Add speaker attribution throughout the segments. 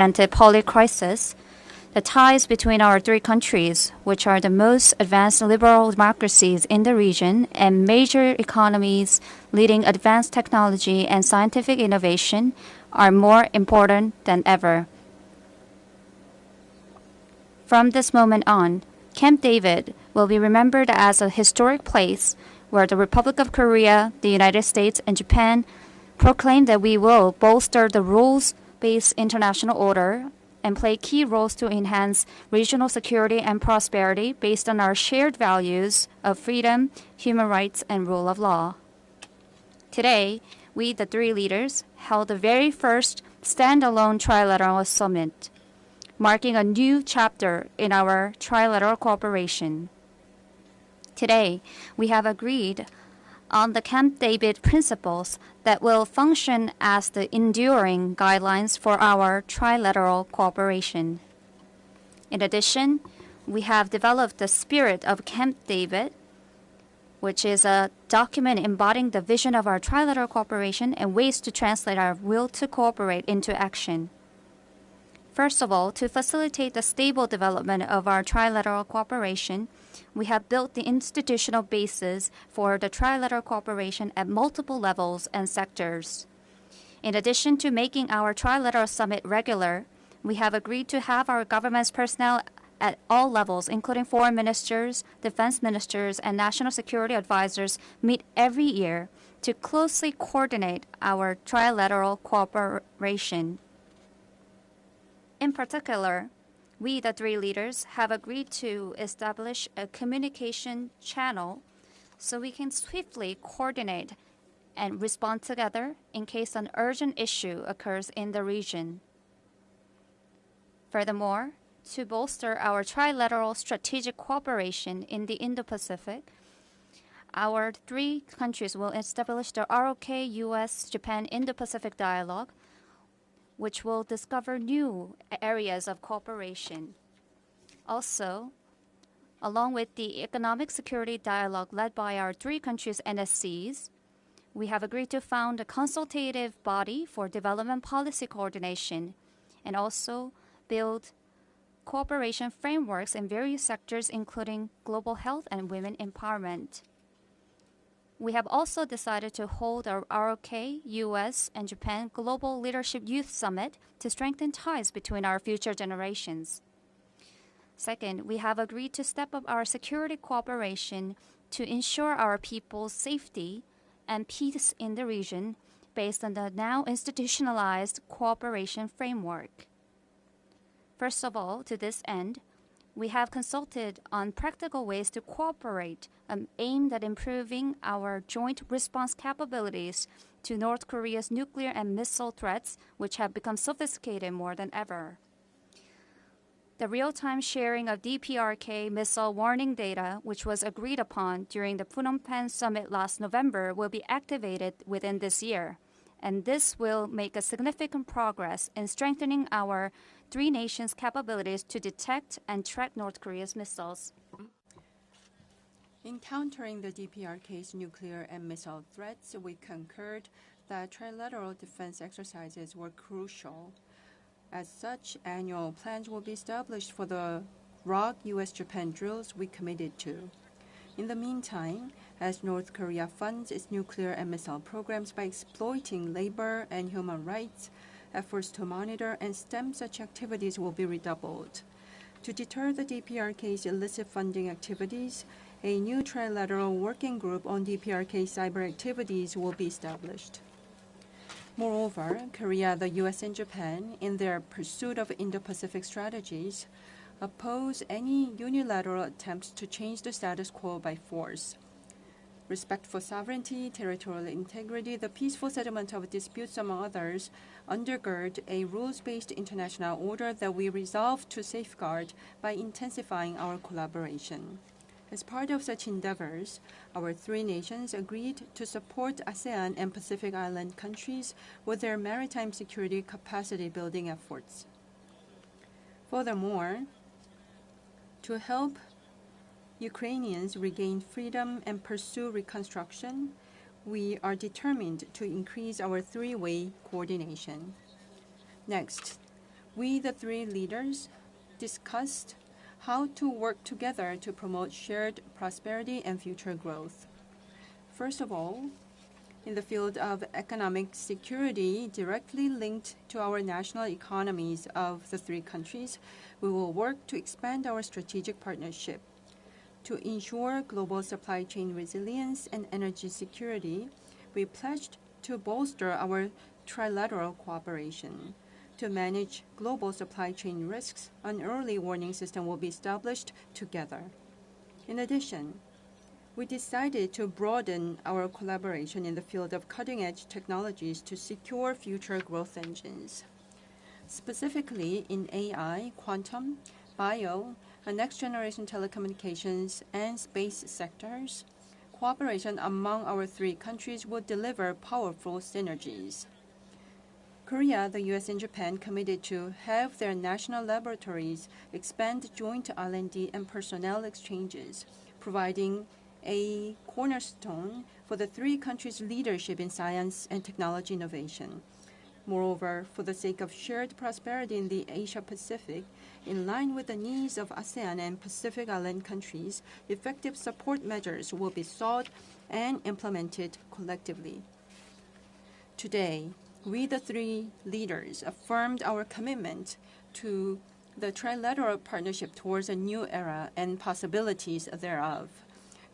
Speaker 1: Poly crisis, the ties between our three countries, which are the most advanced liberal democracies in the region and major economies leading advanced technology and scientific innovation, are more important than ever. From this moment on, Camp David will be remembered as a historic place where the Republic of Korea, the United States, and Japan proclaim that we will bolster the rules-based international order and play key roles to enhance regional security and prosperity based on our shared values of freedom, human rights, and rule of law. Today, we, the three leaders, held the very first standalone trilateral summit, marking a new chapter in our trilateral cooperation. Today, we have agreed on the Camp David principles that will function as the enduring guidelines for our trilateral cooperation. In addition, we have developed the spirit of Camp David, which is a document embodying the vision of our trilateral cooperation and ways to translate our will to cooperate into action. First of all, to facilitate the stable development of our trilateral cooperation, we have built the institutional basis for the trilateral cooperation at multiple levels and sectors. In addition to making our trilateral summit regular, we have agreed to have our government's personnel at all levels, including foreign ministers, defense ministers, and national security advisors, meet every year to closely coordinate our trilateral cooperation. In particular, we, the three leaders, have agreed to establish a communication channel so we can swiftly coordinate and respond together in case an urgent issue occurs in the region. Furthermore, to bolster our trilateral strategic cooperation in the Indo-Pacific, our three countries will establish the ROK, U.S., Japan, Indo-Pacific dialogue, which will discover new areas of cooperation. Also, along with the economic security dialogue led by our three countries' NSCs, we have agreed to found a consultative body for development policy coordination and also build cooperation frameworks in various sectors, including global health and women empowerment. We have also decided to hold our ROK, US, and Japan Global Leadership Youth Summit to strengthen ties between our future generations. Second, we have agreed to step up our security cooperation to ensure our people's safety and peace in the region based on the now institutionalized cooperation framework. First of all, to this end, we have consulted on practical ways to cooperate aimed at improving our joint response capabilities to North Korea's nuclear and missile threats, which have become sophisticated more than ever. The real-time sharing of DPRK missile warning data, which was agreed upon during the Phnom Penh summit last November, will be activated within this year, and this will make a significant progress in strengthening our three nations' capabilities to detect and track North Korea's missiles.
Speaker 2: In countering the DPRK's nuclear and missile threats, we concurred that trilateral defense exercises were crucial. As such, annual plans will be established for the ROK US-Japan drills we committed to. In the meantime, as North Korea funds its nuclear and missile programs by exploiting labor and human rights, efforts to monitor and stem such activities will be redoubled. To deter the DPRK's illicit funding activities, a new trilateral working group on DPRK cyber activities will be established. Moreover, Korea, the US, and Japan, in their pursuit of Indo-Pacific strategies, oppose any unilateral attempts to change the status quo by force. Respect for sovereignty, territorial integrity, the peaceful settlement of disputes, among others, undergird a rules-based international order that we resolve to safeguard by intensifying our collaboration. As part of such endeavors, our three nations agreed to support ASEAN and Pacific Island countries with their maritime security capacity building efforts. Furthermore, to help Ukrainians regain freedom and pursue reconstruction, we are determined to increase our three-way coordination. Next, we, the three leaders, discussed how to work together to promote shared prosperity and future growth. First of all, in the field of economic security directly linked to our national economies of the three countries, we will work to expand our strategic partnership. To ensure global supply chain resilience and energy security, we pledged to bolster our trilateral cooperation. To manage global supply chain risks, an early warning system will be established together. In addition, we decided to broaden our collaboration in the field of cutting-edge technologies to secure future growth engines. Specifically in AI, quantum, bio, and next-generation telecommunications and space sectors, cooperation among our three countries will deliver powerful synergies. Korea, the U.S., and Japan committed to have their national laboratories expand joint R&D and personnel exchanges, providing a cornerstone for the three countries' leadership in science and technology innovation. Moreover, for the sake of shared prosperity in the Asia-Pacific, in line with the needs of ASEAN and Pacific Island countries, effective support measures will be sought and implemented collectively. Today, we, the three leaders, affirmed our commitment to the trilateral partnership towards a new era and possibilities thereof.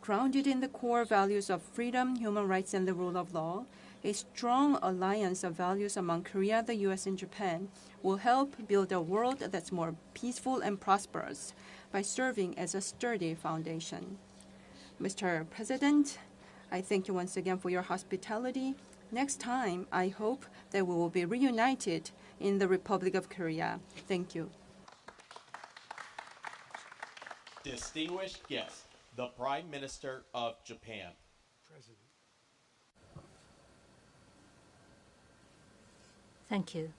Speaker 2: Grounded in the core values of freedom, human rights, and the rule of law, a strong alliance of values among Korea, the U.S., and Japan will help build a world that's more peaceful and prosperous by serving as a sturdy foundation. Mr. President, I thank you once again for your hospitality. Next time, I hope that we will be reunited in the Republic of Korea. Thank you.
Speaker 3: Distinguished guests, the Prime Minister of Japan.
Speaker 4: President.
Speaker 5: Thank you.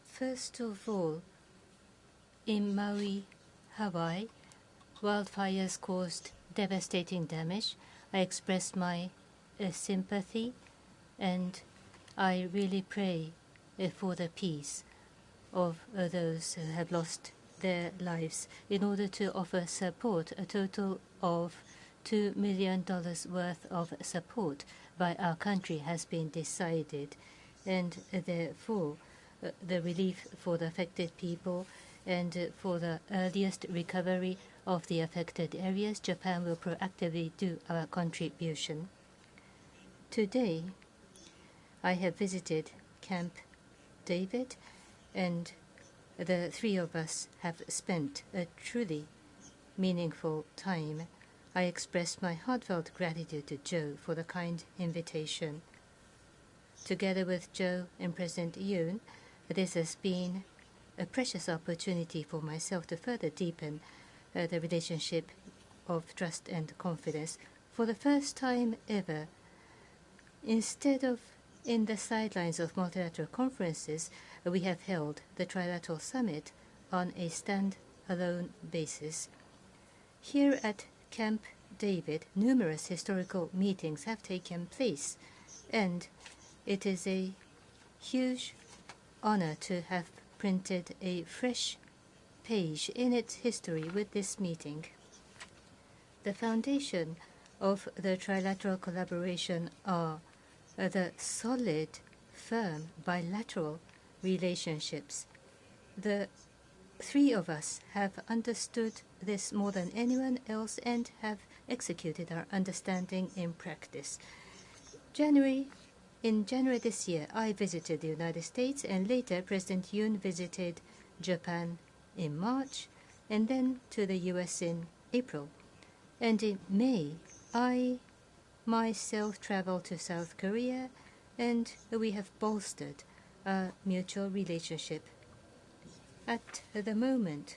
Speaker 5: First of all, in Maui, Hawaii, wildfires caused devastating damage. I express my sympathy, and I really pray for the peace of those who have lost their lives. In order to offer support, a total of $2 million worth of support by our country has been decided, and therefore the relief for the affected people and for the earliest recovery of the affected areas, Japan will proactively do our contribution. Today, I have visited Camp David, and the three of us have spent a truly meaningful time. I express my heartfelt gratitude to Joe for the kind invitation. Together with Joe and President Yoon, this has been a precious opportunity for myself to further deepen the relationship of trust and confidence. For the first time ever, instead of in the sidelines of multilateral conferences, we have held the Trilateral Summit on a stand-alone basis. Here at Camp David, numerous historical meetings have taken place, and it is a huge honor to have printed a fresh page in its history with this meeting. The foundation of the trilateral collaboration are the solid, firm bilateral relationships. The three of us have understood this more than anyone else and have executed our understanding in practice. In January this year, I visited the United States, and later President Yoon visited Japan in March, and then to the US in April. And in May, I myself traveled to South Korea, and we have bolstered our mutual relationship. At the moment,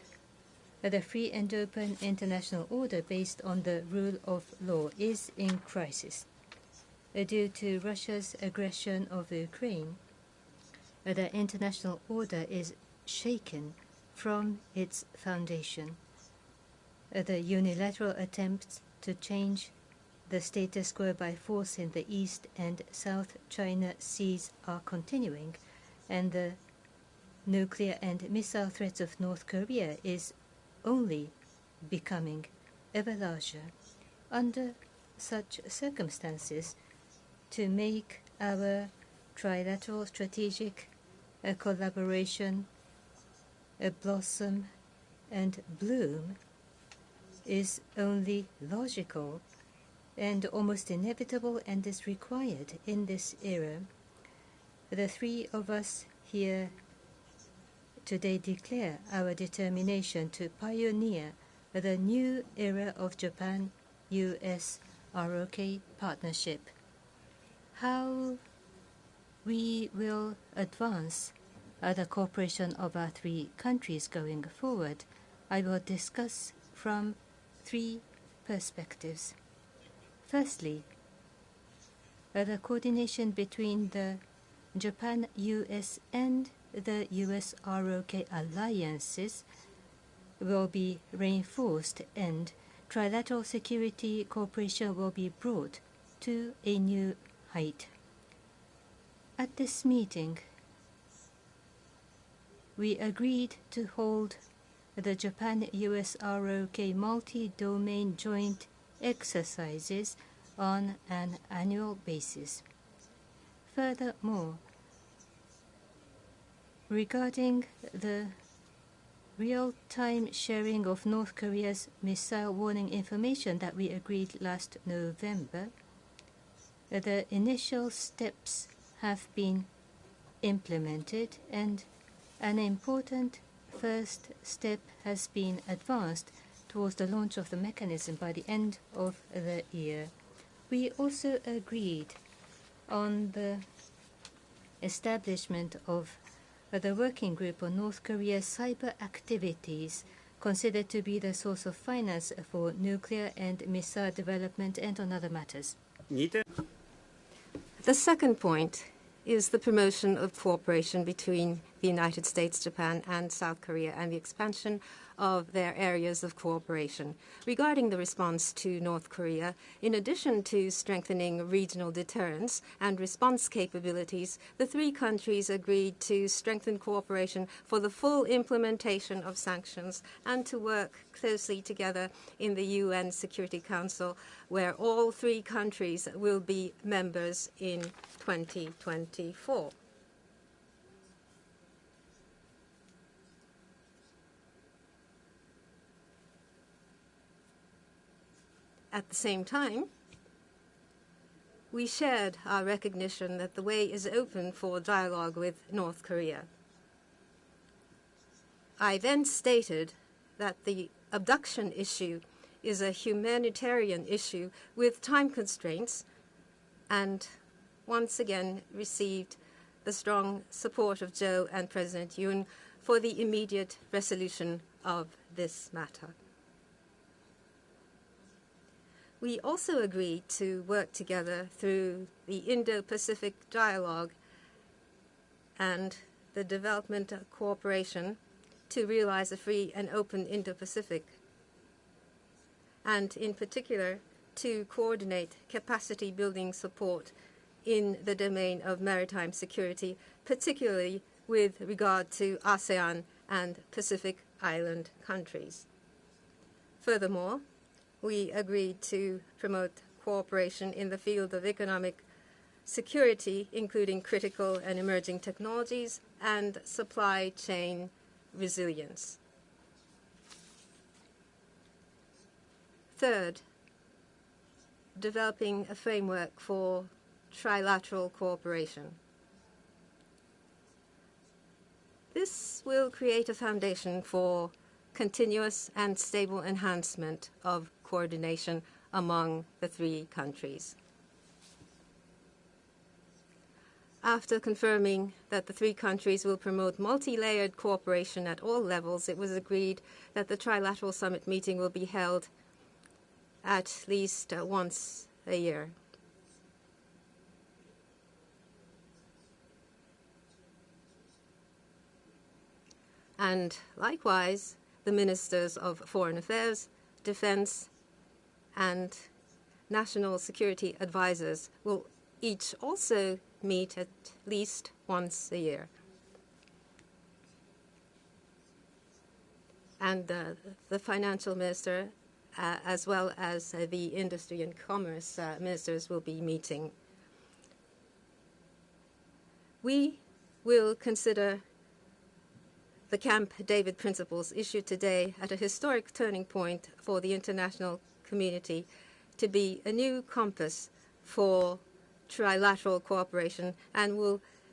Speaker 5: the free and open international order based on the rule of law is in crisis. Due to Russia's aggression of Ukraine, the international order is shaken from its foundation. The unilateral attempts to change the status quo by force in the East and South China Seas are continuing, and the nuclear and missile threats of North Korea is only becoming ever larger. Under such circumstances, to make our trilateral strategic collaboration blossom and bloom is only logical and almost inevitable, and is required in this era. The three of us here today declare our determination to pioneer the new era of Japan-US ROK partnership. How we will advance the cooperation of our three countries going forward, I will discuss from three perspectives. Firstly, the coordination between the Japan-US and the US-ROK alliances will be reinforced, and trilateral security cooperation will be brought to a new height. At this meeting, we agreed to hold the Japan-US-ROK multi-domain joint exercises on an annual basis. Furthermore, regarding the real-time sharing of North Korea's missile warning information that we agreed last November, the initial steps have been implemented, and an important first step has been advanced towards the launch of the mechanism by the end of the year. We also agreed on the establishment of the working group on North Korea's cyber activities considered to be the source of finance for nuclear and missile development, and on other matters.
Speaker 4: The second point is the promotion of cooperation between the United States, Japan, and South Korea, and the expansion of their areas of cooperation. Regarding the response to North Korea, in addition to strengthening regional deterrence and response capabilities, the three countries agreed to strengthen cooperation for the full implementation of sanctions and to work closely together in the UN Security Council, where all three countries will be members in 2024. At the same time, we shared our recognition that the way is open for dialogue with North Korea. I then stated that the abduction issue is a humanitarian issue with time constraints, and once again received the strong support of Joe and President Yoon for the immediate resolution of this matter. We also agreed to work together through the Indo-Pacific Dialogue and the development cooperation to realize a free and open Indo-Pacific, and in particular to coordinate capacity building support in the domain of maritime security, particularly with regard to ASEAN and Pacific Island countries. Furthermore, we agreed to promote cooperation in the field of economic security, including critical and emerging technologies and supply chain resilience. Third, developing a framework for trilateral cooperation. This will create a foundation for continuous and stable enhancement of coordination among the three countries. After confirming that the three countries will promote multi-layered cooperation at all levels, it was agreed that the trilateral summit meeting will be held at least once a year. And likewise, the ministers of foreign affairs, defense, and national security advisors will each also meet at least once a year. and the financial minister, as well as the industry and commerce ministers, will be meeting. We will consider the Camp David principles issued today at a historic turning point for the international community to be a new compass for trilateral cooperation, and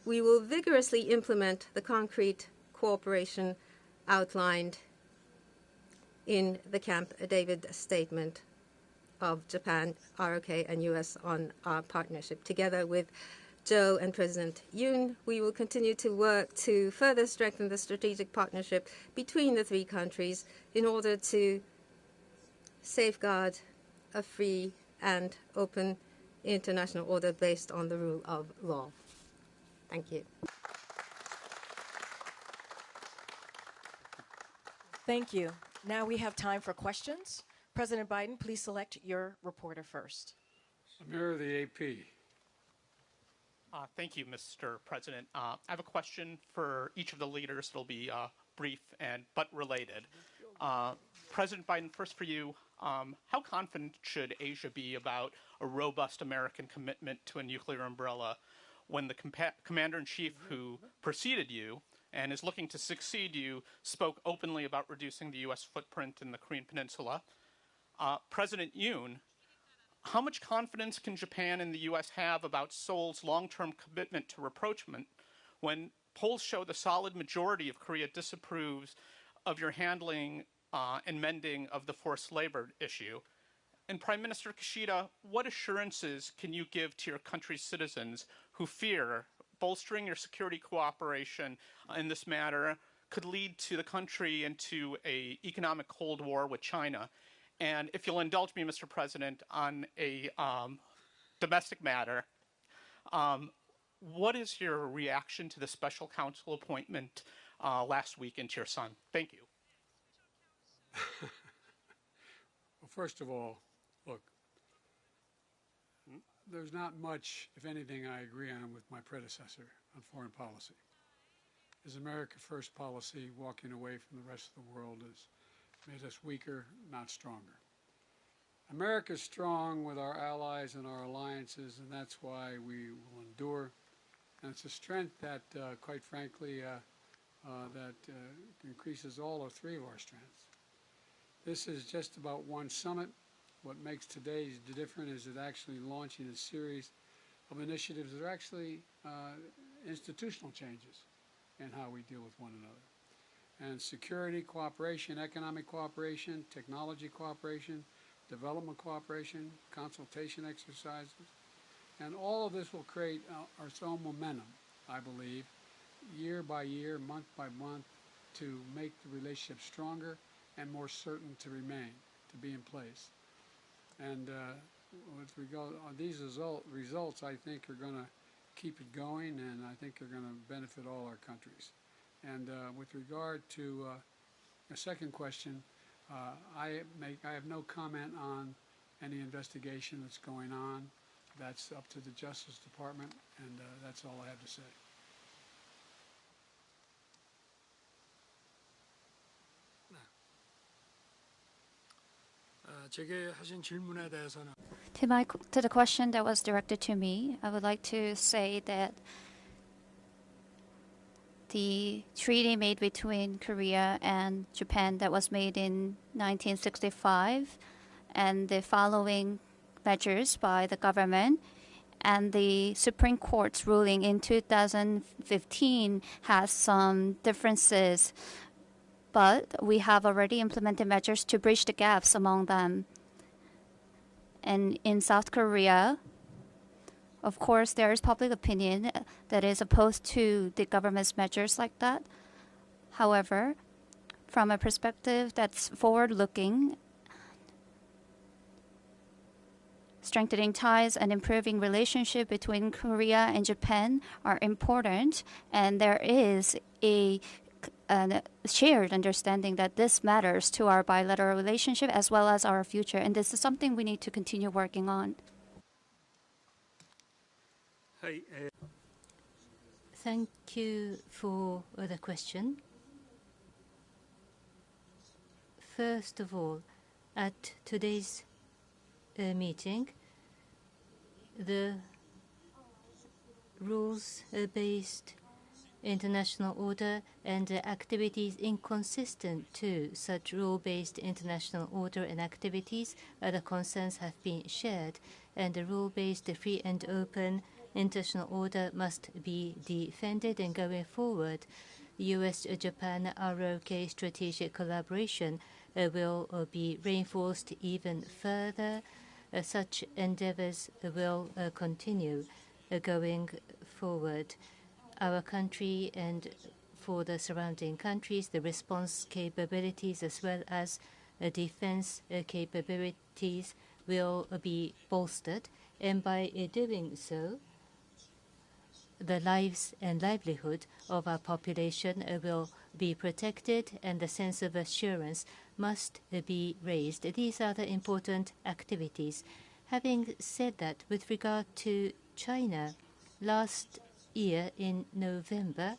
Speaker 4: we will vigorously implement the concrete cooperation outlined in the Camp David statement of Japan, ROK, and U.S. on our partnership. Together with Joe and President Yoon, we will continue to work to further strengthen the strategic partnership between the three countries in order to safeguard a free and open international order based on the rule of law. Thank you.
Speaker 6: Thank you. Now we have time for questions. President Biden, please select your reporter first.
Speaker 7: Samir of the AP.
Speaker 8: Thank you, Mr. President. I have a question for each of the leaders. It'll be brief but related. President Biden, first for you, how confident should Asia be about a robust American commitment to a nuclear umbrella when the commander-in-chief who preceded you and is looking to succeed you spoke openly about reducing the U.S. footprint in the Korean Peninsula? President Yoon, how much confidence can Japan and the U.S. have about Seoul's long-term commitment to rapprochement when polls show the solid majority of Korea disapproves of your handling and mending of the forced labor issue? And Prime Minister Kishida, what assurances can you give to your country's citizens who fear bolstering your security cooperation in this matter could lead to the country into an economic Cold War with China? And if you'll indulge me, Mr. President, on a domestic matter, what is your reaction to the special counsel appointment last week into your son? Thank you.
Speaker 7: Well, first of all, look, there's not much, if anything, I agree on with my predecessor on foreign policy. His America First policy, walking away from the rest of the world, has made us weaker, not stronger. America's strong with our allies and our alliances, and that's why we will endure. And it's a strength that, quite frankly, increases all or three of our strengths. This is just about one summit. What makes today different is it actually launching a series of initiatives that are actually institutional changes in how we deal with one another. And security cooperation, economic cooperation, technology cooperation, development cooperation, consultation exercises, and all of this will create its own momentum, I believe, year by year, month by month, to make the relationship stronger and more certain to remain, to be in place. And with regard on these results, I think are going to keep it going, and I think are going to benefit all our countries. And with regard to a second question, I have no comment on any investigation that's going on. That's up to the Justice Department, and that's all I have to say.
Speaker 9: 제게 하신 질문에 대해서는
Speaker 1: To the question that was directed to me, I would like to say that the treaty made between Korea and Japan that was made in 1965 and the following measures by the government and the Supreme Court's ruling in 2015 has some differences, but we have already implemented measures to bridge the gaps among them. And in South Korea, of course, there is public opinion that is opposed to the government's measures like that. However, from a perspective that's forward-looking, strengthening ties and improving relationship between Korea and Japan are important, and there is a shared understanding that this matters to our bilateral relationship as well as our future, and this is something we need to continue working on.
Speaker 5: Thank you for the question. First of all, at today's meeting, the rules-based international order and activities inconsistent to such rule-based international order and activities, the concerns have been shared, and the rule-based free and open international order must be defended. And going forward, U.S.-Japan ROK strategic collaboration will be reinforced even further. Such endeavors will continue going forward. Our country and for the surrounding countries, the response capabilities as well as defense capabilities will be bolstered, and by doing so, the lives and livelihood of our population will be protected, and the sense of assurance must be raised. These are the important activities. Having said that, with regard to China, last year in November,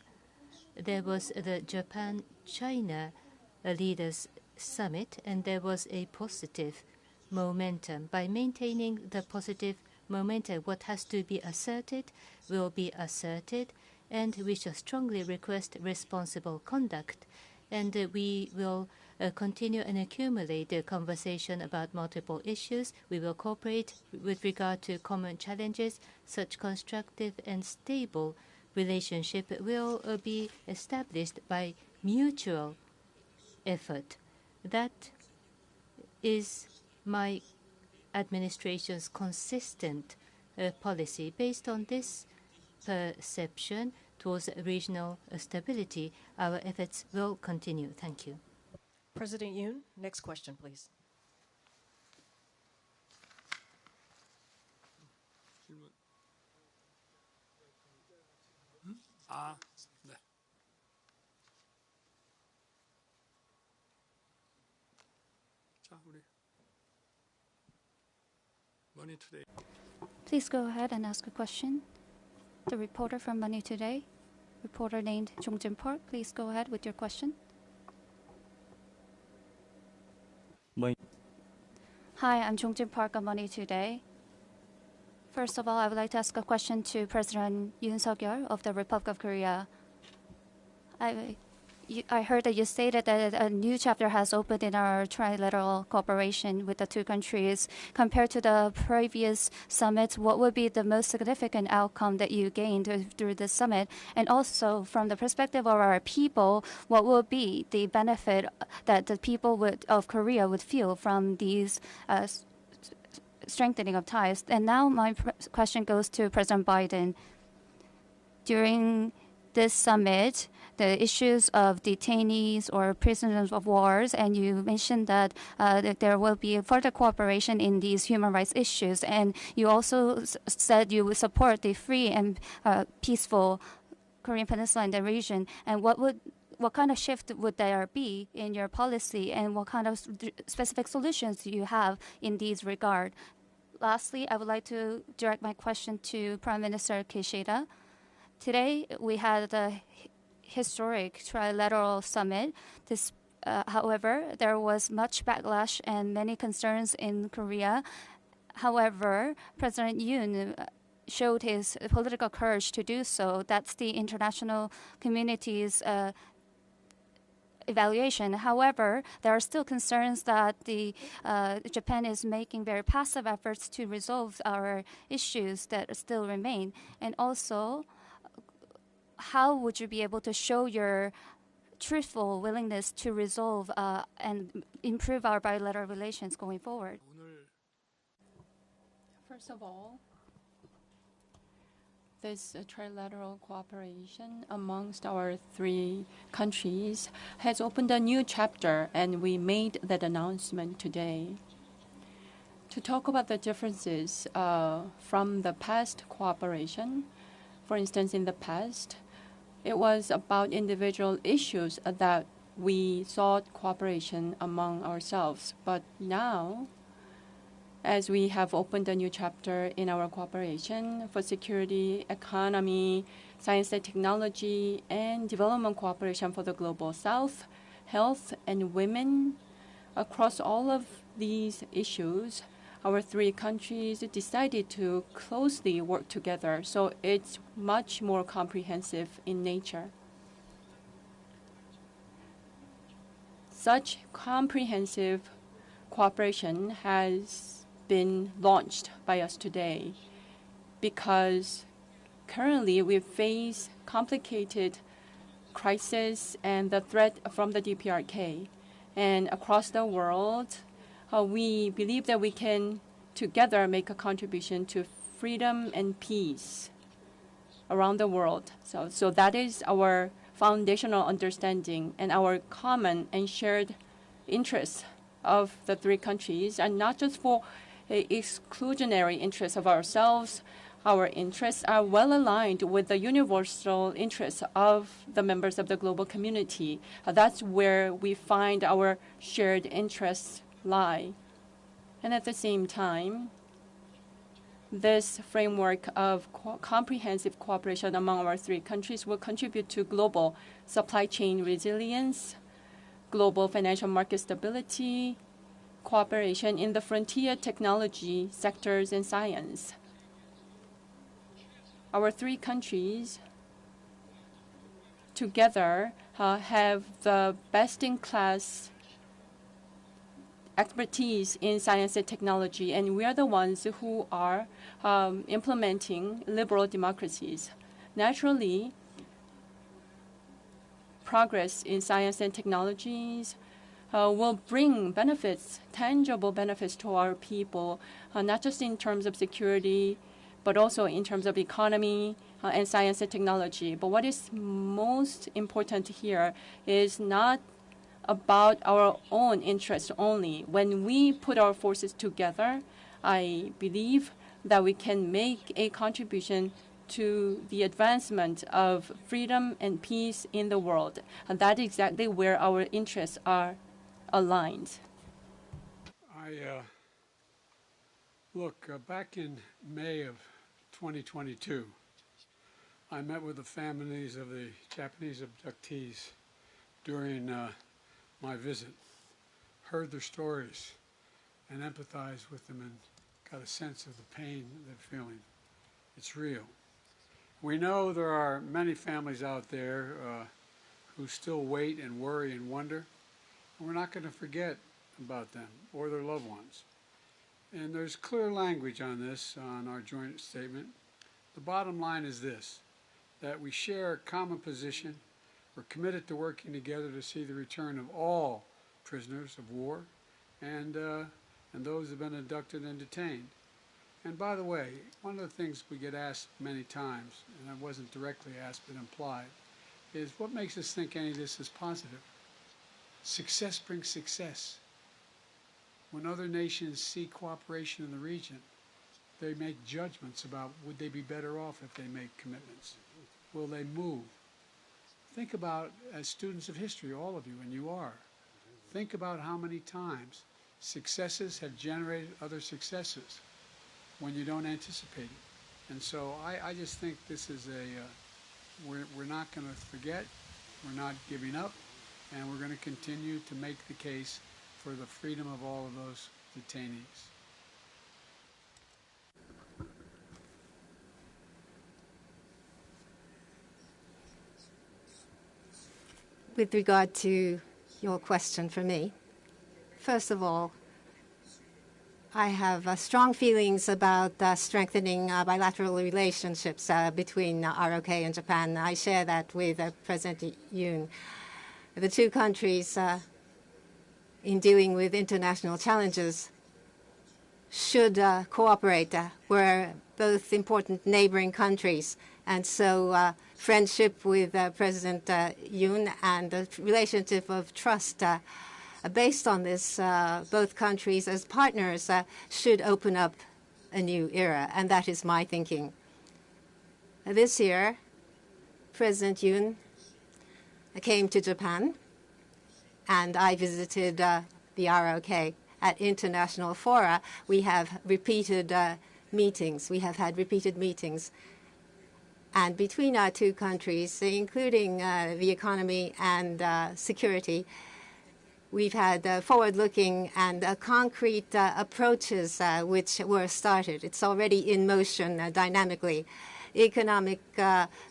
Speaker 5: there was the Japan-China Leaders Summit, and there was a positive momentum. By maintaining the positive momentum, what has to be asserted will be asserted, and we shall strongly request responsible conduct. And we will continue and accumulate the conversation about multiple issues. We will cooperate with regard to common challenges. Such constructive and stable relationship will be established by mutual effort. That is my administration's consistent policy. Based on this perception towards regional stability, our efforts will continue. Thank you.
Speaker 6: President Yoon, next question, please.
Speaker 9: 네. 자, 우리 Money Today.
Speaker 1: Please go ahead and ask a question. The reporter from Money Today, reporter named Jongjin Park, please go ahead with your question. Hi, I'm Jongjin Park of Money Today. First of all, I would like to ask a question to President Yoon Suk Yeol of the Republic of Korea. I heard that you stated that a new chapter has opened in our trilateral cooperation with the two countries. Compared to the previous summits, what would be the most significant outcome that you gained through this summit? And also, from the perspective of our people, what will be the benefit that the people of Korea would feel from these strengthening of ties? And now my question goes to President Biden. During this summit, the issues of detainees or prisoners of wars, and you mentioned that there will be further cooperation in these human rights issues, and you also said you would support the free and peaceful Korean Peninsula and the region. And what kind of shift would there be in your policy, and what kind of specific solutions do you have in these regard? Lastly, I would like to direct my question to Prime Minister Kishida. Today, we had the historic trilateral summit. However, there was much backlash and many concerns in Korea. However, President Yoon showed his political courage to do so. That's the international community's evaluation. However, there are still concerns that Japan is making very passive efforts to resolve our issues that still remain. And also, how would you be able to show your truthful willingness to resolve and improve our bilateral relations going forward?
Speaker 2: First of all, this trilateral cooperation amongst our three countries has opened a new chapter, and we made that announcement today. To talk about the differences from the past cooperation, for instance, in the past, it was about individual issues that we sought cooperation among ourselves. But now, as we have opened a new chapter in our cooperation for security, economy, science and technology, and development cooperation for the Global South, health, and women, Across all of these issues, our three countries decided to closely work together, so it's much more comprehensive in nature. Such comprehensive cooperation has been launched by us today because currently we face complicated crisis and the threat from the DPRK. And across the world, we believe that we can together make a contribution to freedom and peace around the world. So that is our foundational understanding and our common and shared interests of the three countries, and not just for exclusionary interests of ourselves. Our interests are well aligned with the universal interests of the members of the global community. That's where we find our shared interests lie. And at the same time, this framework of comprehensive cooperation among our three countries will contribute to global supply chain resilience, global financial market stability, cooperation in the frontier technology sectors and science. Our three countries together have the best-in-class expertise in science and technology, and we are the ones who are implementing liberal democracies. Naturally, progress in science and technologies will bring benefits, tangible benefits to our people, not just in terms of security, but also in terms of economy and science and technology. But what is most important here is not about our own interests only. When we put our forces together, I believe that we can make a contribution to the advancement of freedom and peace in the world. And that is exactly where our interests are aligned.
Speaker 7: Look, back in May of 2022, I met with the families of the Japanese abductees during my visit, heard their stories, and empathized with them and got a sense of the pain they're feeling. It's real. We know there are many families out there who still wait and worry and wonder, and we're not going to forget about them or their loved ones. And there's clear language on this, on our joint statement. The bottom line is this, that we share a common position. We're committed to working together to see the return of all prisoners of war and those who have been abducted and detained. And by the way, one of the things we get asked many times, and I wasn't directly asked but implied, is what makes us think any of this is positive? Success brings success. When other nations see cooperation in the region, they make judgments about would they be better off if they make commitments? Will they move? Think about, as students of history, all of you, and you are, think about how many times successes have generated other successes when you don't anticipate it. And so I just think this is we're not going to forget, we're not giving up, and we're going to continue to make the case for the freedom of all of those detainees.
Speaker 4: With regard to your question for me, first of all, I have strong feelings about strengthening bilateral relationships between ROK and Japan. I share that with President Yoon. The two countries, in dealing with international challenges, should cooperate. We're both important neighboring countries, and so friendship with President Yoon and the relationship of trust based on this, both countries as partners should open up a new era, and that is my thinking. This year, President Yoon came to Japan, and I visited the ROK. At international fora, we have repeated meetings. We have had repeated meetings. And between our two countries, including the economy and security, we've had forward-looking and concrete approaches which were started. It's already in motion dynamically. Economic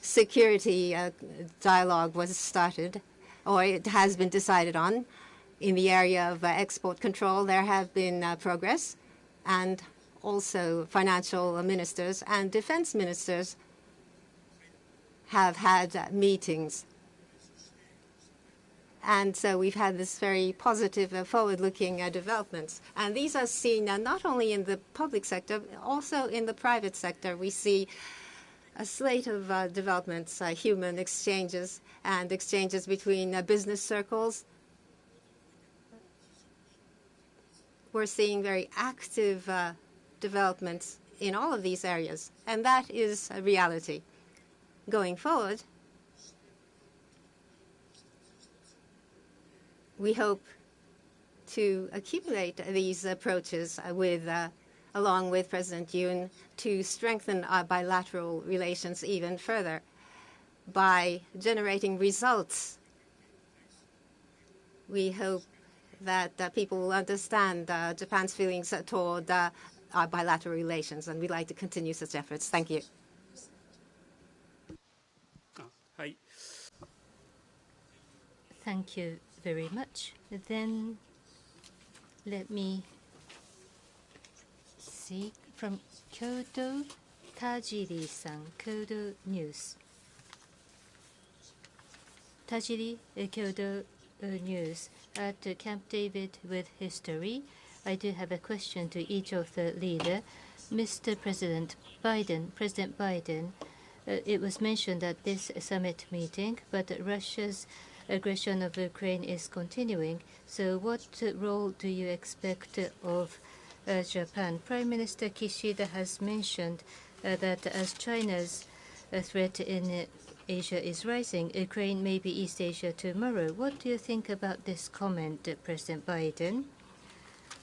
Speaker 4: security dialogue was started, or it has been decided on. In the area of export control, there have been progress, and also financial ministers and defense ministers have had meetings. And so we've had this very positive forward-looking developments. And these are seen not only in the public sector, also in the private sector. We see a slate of developments, human exchanges and exchanges between business circles. We're seeing very active developments in all of these areas, and that is a reality. Going forward, we hope to accumulate these approaches along with President Yoon to strengthen our bilateral relations even further by generating results. We hope that people will understand Japan's feelings toward our bilateral relations, and we'd like to continue such efforts. Thank you.
Speaker 5: Thank you very much. Then let me see from Kyoto, Tajiri-san, Kyoto News. Tajiri, Kyoto News. At Camp David with history, I do have a question to each of the leaders. Mr. President Biden, it was mentioned at this summit meeting, but Russia's aggression of Ukraine is continuing. So what role do you expect of Japan? Prime Minister Kishida has mentioned that as China's threat in Asia is rising, Ukraine may be East Asia tomorrow. What do you think about this comment, President Biden?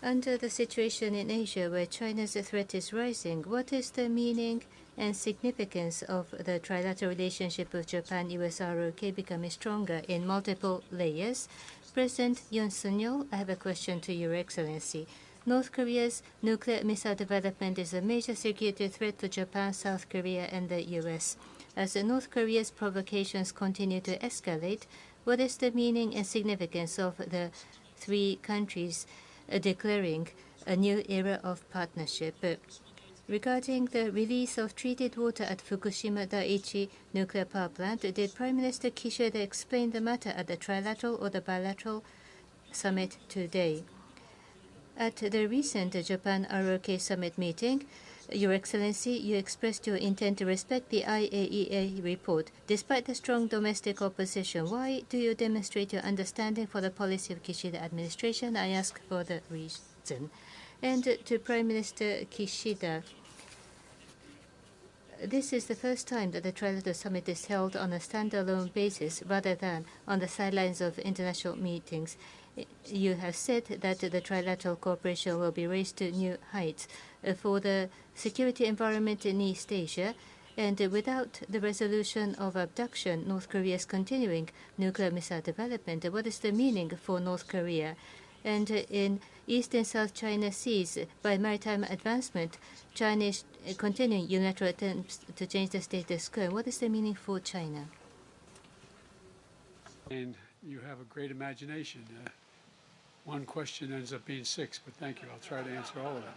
Speaker 5: Under the situation in Asia where China's threat is rising, what is the meaning and significance of the trilateral relationship with Japan, US, ROK becoming stronger in multiple layers? President Yoon Suk Yeol, I have a question to Your Excellency. North Korea's nuclear missile development is a major security threat to Japan, South Korea, and the US. As North Korea's provocations continue to escalate, what is the meaning and significance of the three countries declaring a new era of partnership? Regarding the release of treated water at Fukushima Daiichi nuclear power plant, did Prime Minister Kishida explain the matter at the trilateral or the bilateral summit today? At the recent Japan ROK summit meeting, Your Excellency, you expressed your intent to respect the IAEA report. Despite the strong domestic opposition, why do you demonstrate your understanding for the policy of Kishida administration? I ask for the reason. And to Prime Minister Kishida, this is the first time that the Trilateral Summit is held on a standalone basis rather than on the sidelines of international meetings. You have said that the trilateral cooperation will be raised to new heights for the security environment in East Asia, and without the resolution of abduction, North Korea's continuing nuclear missile development. What is the meaning for North Korea? And in East and South China Seas, by maritime advancement, China is continuing unilateral attempts to change the status quo. What is the meaning for China?
Speaker 7: And you have a great imagination. One question ends up being six, but thank you. I'll try to answer all of them.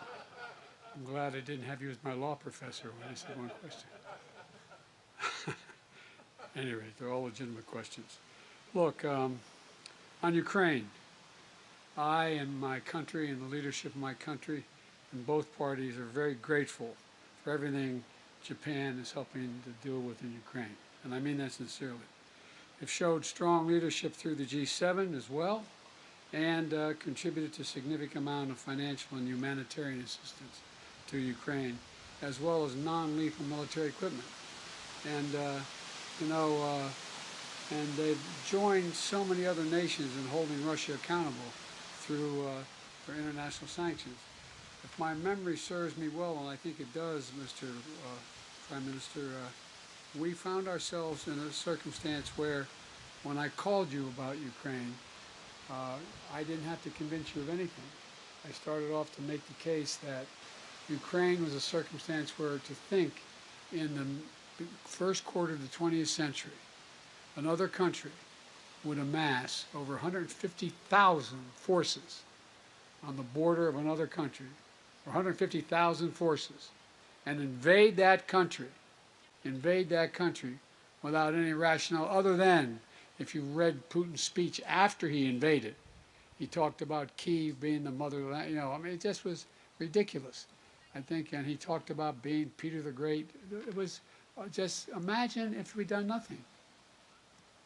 Speaker 7: I'm glad I didn't have you as my law professor when I said one question. Anyway, they're all legitimate questions. Look, on Ukraine, I and my country and the leadership of my country and both parties are very grateful for everything Japan is helping to deal with in Ukraine. And I mean that sincerely. They've showed strong leadership through the G7 as well, and contributed to a significant amount of financial and humanitarian assistance to Ukraine, as well as non-lethal military equipment. And, and they've joined so many other nations in holding Russia accountable through their international sanctions. If my memory serves me well, and I think it does, Mr. Prime Minister, we found ourselves in a circumstance where when I called you about Ukraine, I didn't have to convince you of anything. I started off to make the case that Ukraine was a circumstance where to think in the first quarter of the 20th century, another country would amass over 150,000 forces on the border of another country, or 150,000 forces, and invade that country without any rationale other than, if you read Putin's speech after he invaded, he talked about Kyiv being the motherland, I mean, it just was ridiculous, I think, and he talked about being Peter the Great. It was just, imagine if we'd done nothing.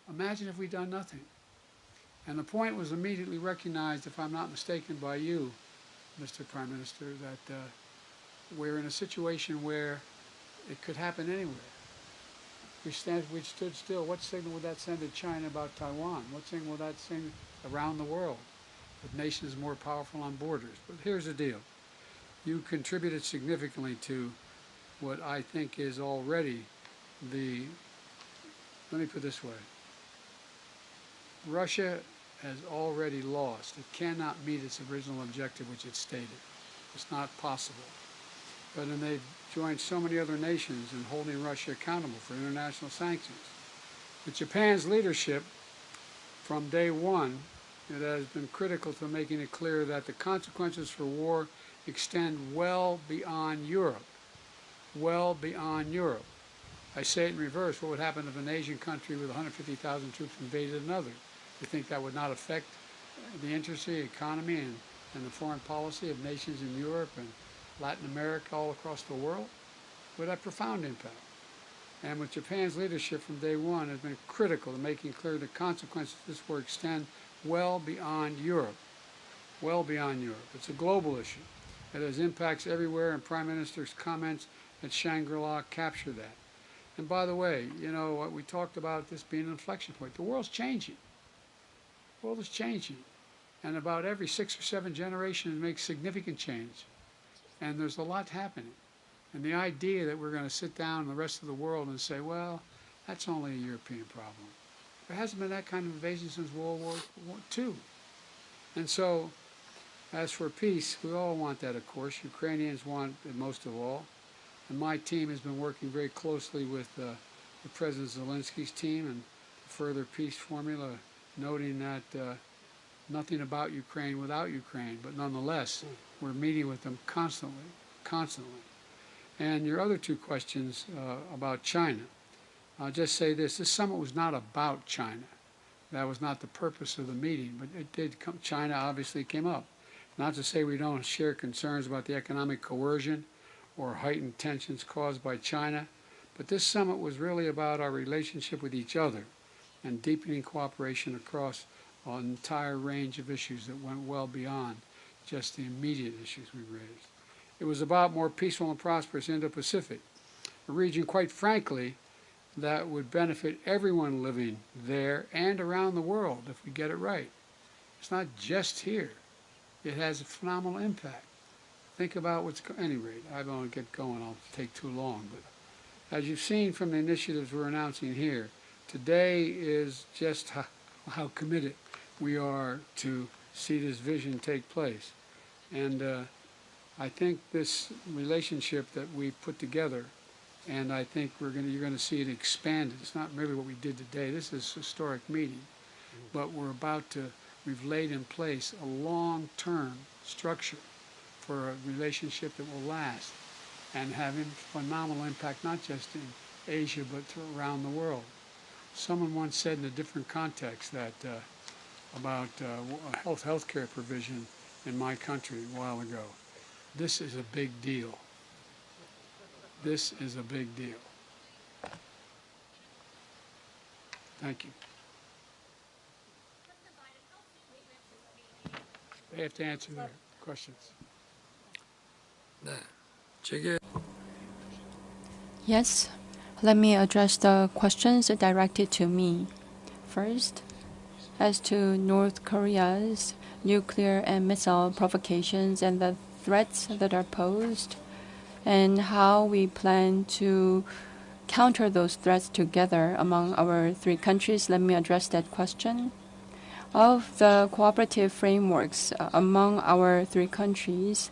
Speaker 7: Imagine if we'd done nothing. And the point was immediately recognized, if I'm not mistaken, by you, Mr. Prime Minister, that we're in a situation where it could happen anywhere. We stood still. What signal would that send to China about Taiwan? What signal would that send around the world with nations more powerful on borders? But here's the deal. You contributed significantly to what I think is already let me put it this way. Russia has already lost. It cannot meet its original objective, which it stated. It's not possible. But then they've joined so many other nations in holding Russia accountable for international sanctions. With Japan's leadership, from day one, it has been critical to making it clear that the consequences for war extend well beyond Europe. Well beyond Europe. I say it in reverse. What would happen if an Asian country with 150,000 troops invaded another? You think that would not affect the interest of the economy and the foreign policy of nations in Europe and Latin America, all across the world? Would have profound impact. And with Japan's leadership from day one has been critical to making clear the consequences of this war extend well beyond Europe. Well beyond Europe. It's a global issue. It has impacts everywhere, and Prime Minister's comments at Shangri-La capture that. And by the way, we talked about this being an inflection point. The world's changing. The world is changing. And about every 6 or 7 generations it makes significant change. And there's a lot happening. And the idea that we're going to sit down in the rest of the world and say, well, that's only a European problem. There hasn't been that kind of invasion since World War II. And so, as for peace, we all want that, of course. Ukrainians want it most of all. And my team has been working very closely with the President Zelensky's team and further peace formula, noting that nothing about Ukraine without Ukraine, but nonetheless, we're meeting with them constantly. And your other 2 questions about China, I'll just say this summit was not about China. That was not the purpose of the meeting, but it did come, China obviously came up. Not to say we don't share concerns about the economic coercion or heightened tensions caused by China, but this summit was really about our relationship with each other and deepening cooperation across an entire range of issues that went well beyond just the immediate issues we raised. It was about more peaceful and prosperous Indo-Pacific, a region, quite frankly, that would benefit everyone living there and around the world if we get it right. It's not just here. It has a phenomenal impact. Think about what's, at any rate, I don't want to get going, I'll take too long, but as you've seen from the initiatives we're announcing here, today is just how committed we are to see this vision take place. And I think this relationship that we put together, and I think you're going to see it expanded. It's not merely what we did today. This is a historic meeting, but we've laid in place a long-term structure for a relationship that will last and have phenomenal impact, not just in Asia, but around the world. Someone once said in a different context that about healthcare provision in my country a while ago. This is a big deal. This is a big deal. Thank you. They have to answer their questions.
Speaker 2: Yes, let me address the questions directed to me. First, as to North Korea's nuclear and missile provocations and the threats that are posed, and how we plan to counter those threats together among our 3 countries, let me address that question. of the cooperative frameworks among our three countries,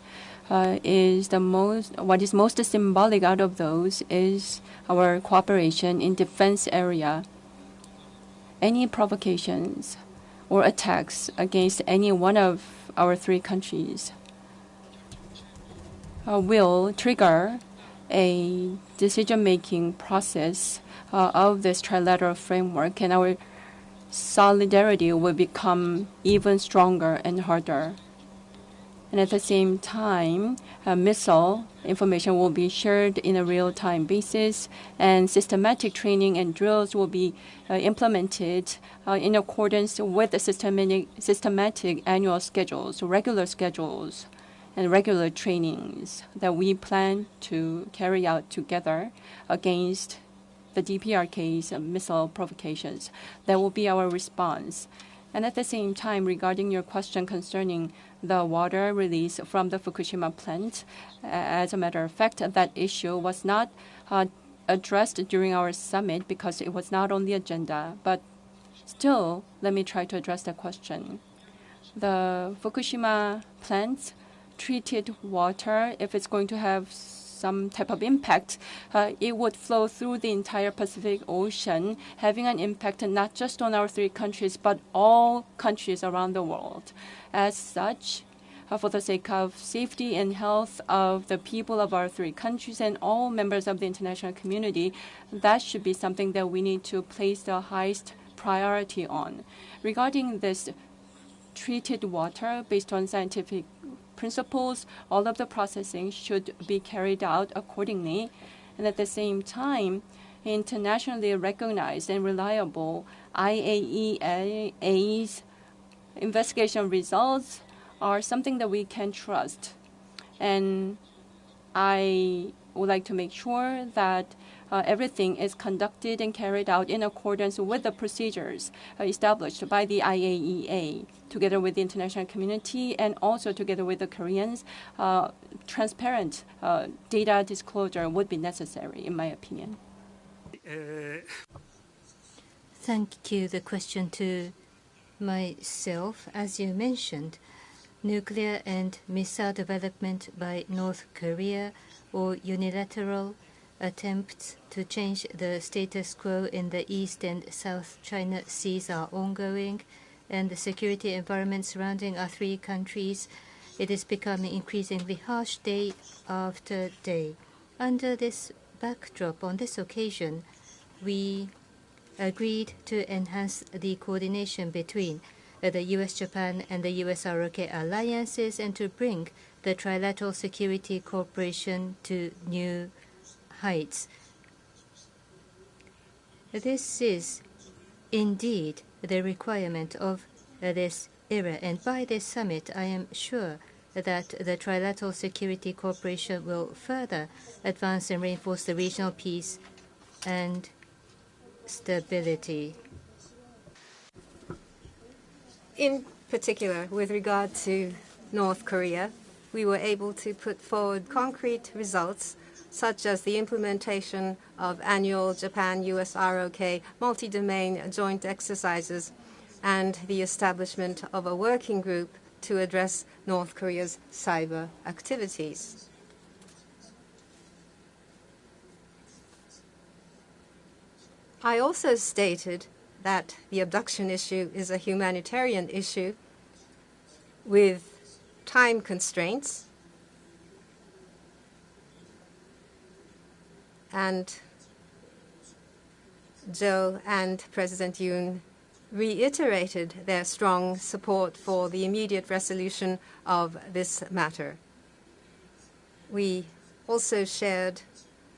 Speaker 2: what is most symbolic out of those is our cooperation in defense area. Any provocations or attacks against any one of our three countries will trigger a decision-making process of this trilateral framework, and our solidarity will become even stronger and harder. And at the same time, missile information will be shared in a real-time basis, and systematic training and drills will be implemented in accordance with the systematic annual schedules, regular schedules, and regular trainings that we plan to carry out together against the DPRK's missile provocations. That will be our response. And at the same time, regarding your question concerning the water release from the Fukushima plant, as a matter of fact, that issue was not addressed during our summit because it was not on the agenda. But still, let me try to address that question. The Fukushima plant's treated water, if it's going to have some type of impact, it would flow through the entire Pacific Ocean, having an impact not just on our three countries, but all countries around the world. As such, for the sake of safety and health of the people of our three countries and all members of the international community, that should be something that we need to place the highest priority on. Regarding this treated water based on scientific principles, all of the processing should be carried out accordingly. And at the same time, internationally recognized and reliable IAEA's investigation results are something that we can trust. And I would like to make sure that everything is conducted and carried out in accordance with the procedures established by the IAEA, together with the international community and also together with the Koreans. Transparent data disclosure would be necessary, in my opinion.
Speaker 5: Thank you. The question to myself, as you mentioned, nuclear and missile development by North Korea or unilateral attempts to change the status quo in the East and South China Seas are ongoing, and the security environment surrounding our three countries, it is becoming increasingly harsh day after day. Under this backdrop, on this occasion, we agreed to enhance the coordination between the U.S., Japan, and the U.S. ROK alliances and to bring the trilateral security cooperation to new heights. This is indeed the requirement of this era, and by this summit, I am sure that the trilateral security cooperation will further advance and reinforce the regional peace and stability.
Speaker 4: In particular, with regard to North Korea, we were able to put forward concrete results such as the implementation of annual Japan-US ROK multi-domain joint exercises and the establishment of a working group to address North Korea's cyber activities. I also stated that the abduction issue is a humanitarian issue with time constraints, and Joe and President Yoon reiterated their strong support for the immediate resolution of this matter. We also shared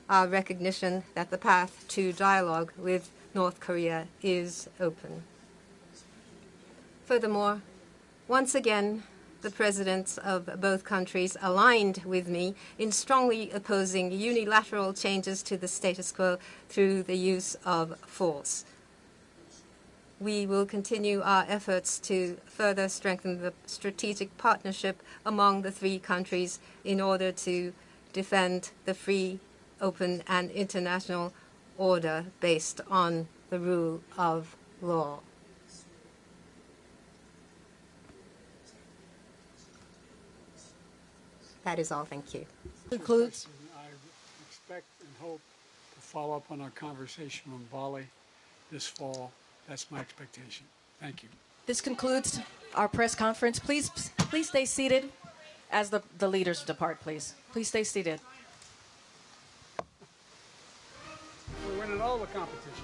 Speaker 4: our recognition that the path to dialogue with North Korea is open. Furthermore, once again, the presidents of both countries aligned with me in strongly opposing unilateral changes to the status quo through the use of force. We will continue our efforts to further strengthen the strategic partnership among the three countries in order to defend the free, open, and international order based on the rule of law. That is all. Thank you.
Speaker 6: Concludes.
Speaker 7: I expect and hope to follow up on our conversation on Bali this fall. That's my expectation. Thank you.
Speaker 6: This concludes our press conference. Please stay seated as the leaders depart, please. Please stay seated.
Speaker 7: We're winning all the competition.